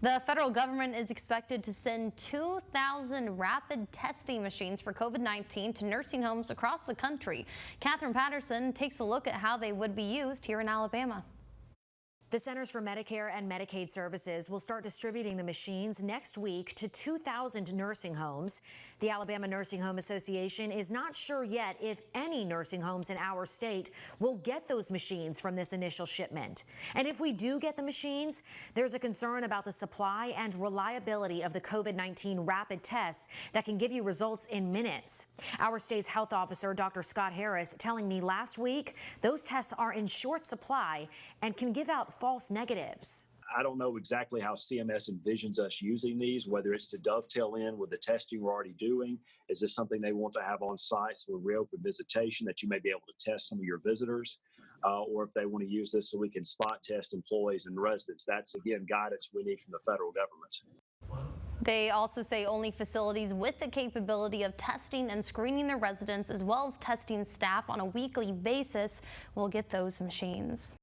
The federal government is expected to send 2,000 rapid testing machines for COVID-19 to nursing homes across the country. Catherine Patterson takes a look at how they would be used here in Alabama. The Centers for Medicare and Medicaid Services will start distributing the machines next week to 2,000 nursing homes. The Alabama Nursing Home Association is not sure yet if any nursing homes in our state will get those machines from this initial shipment. And if we do get the machines, there's a concern about the supply and reliability of the COVID-19 rapid tests that can give you results in minutes. Our state's health officer, Dr. Scott Harris, telling me last week those tests are in short supply and can give out false negatives. I don't know exactly how CMS envisions us using these, whether it's to dovetail in with the testing we're already doing. Is this something they want to have on site so we reopen visitation that you may be able to test some of your visitors, or if they want to use this so we can spot test employees and residents. That's, again, guidance we need from the federal government. They also say only facilities with the capability of testing and screening their residents, as well as testing staff on a weekly basis, will get those machines.